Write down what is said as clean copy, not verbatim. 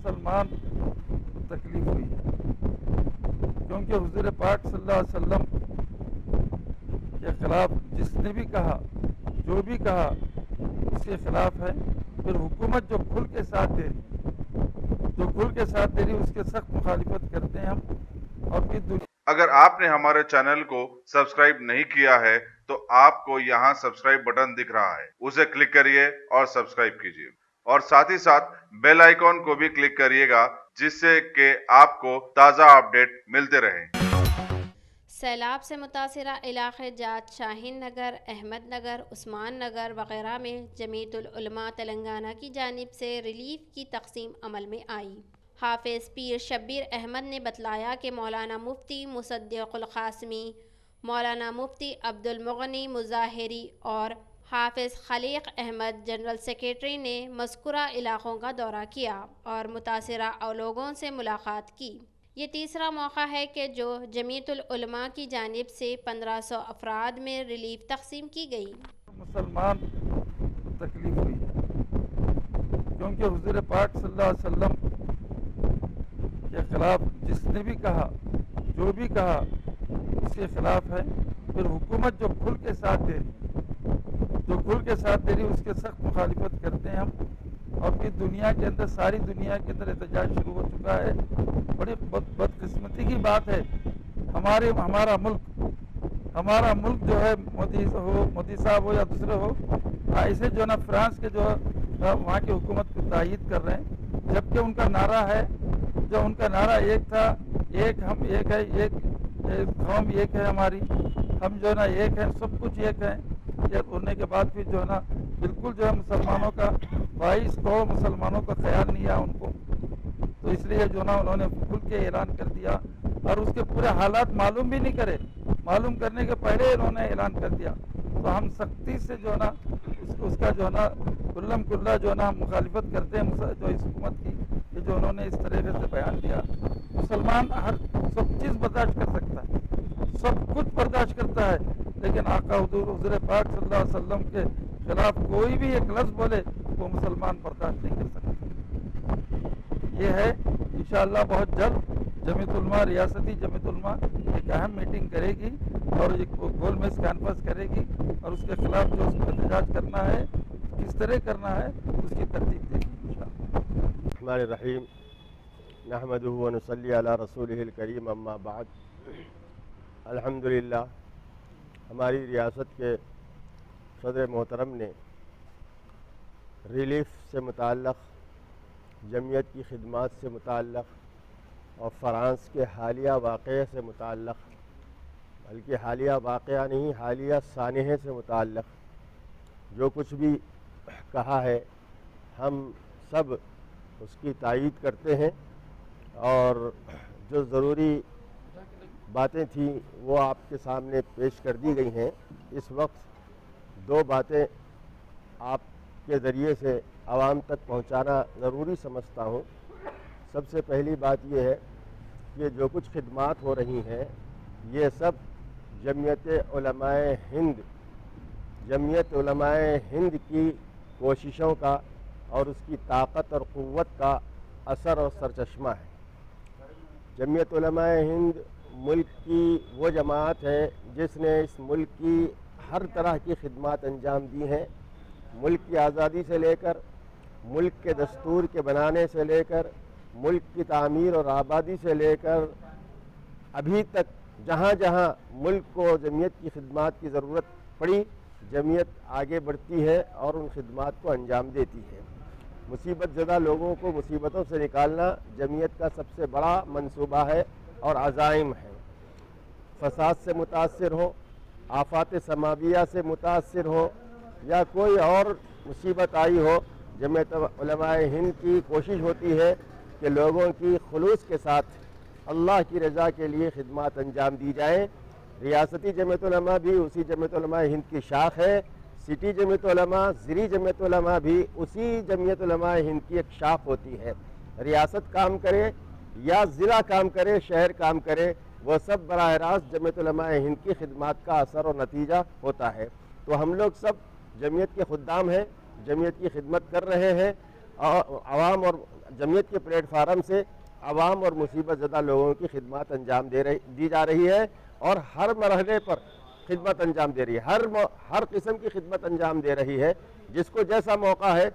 مسلمان تکلیف ہوئی ہے، کیونکہ حضور پاک صلی اللہ علیہ وسلم کے خلاف جس نے بھی کہا، جو بھی کہا، اس کے خلاف ہے۔ پھر حکومت جو کھل کے ساتھ دے رہی اس کے سخت مخالفت کرتے ہیں ہم، اور پھر دنیا۔ اگر آپ نے ہمارے چینل کو سبسکرائب نہیں کیا ہے تو آپ کو یہاں سبسکرائب بٹن دکھ رہا ہے، اسے کلک کریے اور سبسکرائب کیجیے، اور ساتھ ہی ساتھ بیل آئیکن کو بھی کلک کریے گا، جس سے کہ آپ کو تازہ اپڈیٹ ملتے رہیں۔ سیلاب سے متاثرہ علاقے جات شاہین نگر، احمد نگر، عثمان نگر وغیرہ میں جمعیت العلماء تلنگانہ کی جانب سے ریلیف کی تقسیم عمل میں آئی۔ حافظ پیر شبیر احمد نے بتلایا کہ مولانا مفتی مصدق القاسمی، مولانا مفتی عبد المغنی مظاہری اور حافظ خلیق احمد جنرل سیکریٹری نے مذکورہ علاقوں کا دورہ کیا اور متاثرہ لوگوں سے ملاقات کی۔ یہ تیسرا موقع ہے کہ جو جمعیت العلماء کی جانب سے 1500 افراد میں ریلیف تقسیم کی گئی۔ مسلمان تکلیف ہوئی ہے، کیونکہ حضور پاک صلی اللہ علیہ وسلم کے خلاف جس نے بھی کہا، جو بھی کہا، اس کے خلاف ہے۔ پھر حکومت جو کھل کے ساتھ دے رہی اس کے سخت مخالفت کرتے ہیں ہم، اور پھر دنیا کے اندر، ساری دنیا کے اندر احتجاج شروع ہو چکا ہے۔ بڑی بدقسمتی کی بات ہے، ہمارا ملک جو ہے، مودی صاحب ہو یا دوسرے ہو، ایسے جو نا فرانس کے جو وہاں کی حکومت کو تائید کر رہے ہیں، جبکہ ان کا نعرہ ہے، جو ان کا نعرہ ایک تھا، ایک ہم ایک ہے، ایک قوم ایک ہے ہماری، ہم جو ہے نا ایک ہیں، سب کچھ ایک ہیں۔ یہ ہونے کے بعد پھر جو ہے نا بالکل جو ہے مسلمانوں کا 22 کروڑ مسلمانوں کا خیال نہیں آیا ان کو، تو اس لیے جو ہے نا انہوں نے کھل کے اعلان کر دیا، اور اس کے پورے حالات معلوم بھی نہیں کرے، معلوم کرنے کے پہلے انہوں نے اعلان کر دیا۔ تو ہم سختی سے جو ہے نا اس کا جو ہے نا کلم کلہ جو ہے نا مخالفت کرتے ہیں جو اس حکومت کی، کہ جو انہوں نے اس طریقے سے بیان دیا۔ مسلمان سب چیز برداشت کر سکتا ہے، سب کچھ برداشت کرتا ہے، لیکن آقا حضور پاک صلی اللہ علیہ وسلم کے خلاف کوئی بھی ایک لفظ بولے وہ مسلمان برداشت نہیں کر سکتا۔ یہ ہے انشاءاللہ بہت جلد جمعیت علماء، ریاستی جمعیت علماء ایک اہم میٹنگ کرے گی اور ایک گول میز کانفرنس کرے گی، اور اس کے خلاف جو اس کو احتجاج کرنا ہے، کس طرح کرنا ہے، اس کی ترتیب دے گی انشاءاللہ۔ الرحمن الرحیم، نحمدہ و نصلی علی رسولہ الکریم، اما بعد۔ الحمدللہ، ہماری ریاست کے صدر محترم نے ریلیف سے متعلق، جمعیت کی خدمات سے متعلق اور فرانس کے حالیہ واقعے سے متعلق، بلکہ حالیہ واقعہ نہیں، حالیہ سانحے سے متعلق جو کچھ بھی کہا ہے، ہم سب اس کی تائید کرتے ہیں، اور جو ضروری باتیں تھیں وہ آپ کے سامنے پیش کر دی گئی ہیں۔ اس وقت دو باتیں آپ کے ذریعے سے عوام تک پہنچانا ضروری سمجھتا ہوں۔ سب سے پہلی بات یہ ہے کہ جو کچھ خدمات ہو رہی ہیں یہ سب جمعیت علماء ہند کی کوششوں کا اور اس کی طاقت اور قوت کا اثر اور سرچشمہ ہے۔ جمعیت علماء ہند ملک کی وہ جماعت ہے جس نے اس ملک کی ہر طرح کی خدمات انجام دی ہیں، ملک کی آزادی سے لے کر، ملک کے دستور کے بنانے سے لے کر، ملک کی تعمیر اور آبادی سے لے کر، ابھی تک جہاں جہاں ملک کو جمعیت کی خدمات کی ضرورت پڑی، جمعیت آگے بڑھتی ہے اور ان خدمات کو انجام دیتی ہے۔ مصیبت زدہ لوگوں کو مصیبتوں سے نکالنا جمعیت کا سب سے بڑا منصوبہ ہے اور عزائم ہے۔ فساد سے متاثر ہو، آفات سماویہ سے متاثر ہو، یا کوئی اور مصیبت آئی ہو، جمعیت علماء ہند کی کوشش ہوتی ہے کہ لوگوں کی خلوص کے ساتھ اللہ کی رضا کے لیے خدمات انجام دی جائیں۔ ریاستی جمعیت علماء بھی اسی جمعیت علماء ہند کی شاخ ہے، سٹی جمعیت علماء، زری جمعیت علماء بھی اسی جمعیت علماء ہند کی ایک شاخ ہوتی ہے۔ ریاست کام کرے یا ضلع کام کرے، شہر کام کرے، وہ سب براہ راست جمعیت علماء ہند کی خدمات کا اثر اور نتیجہ ہوتا ہے۔ تو ہم لوگ سب جمعیت کے خدام ہیں، جمعیت کی خدمت کر رہے ہیں، عوام اور جمعیت کے پلیٹ فارم سے عوام اور مصیبت زدہ لوگوں کی خدمات انجام دی جا رہی ہے، اور ہر مرحلے پر خدمت انجام دے رہی ہے، ہر قسم کی خدمت انجام دے رہی ہے، جس کو جیسا موقع ہے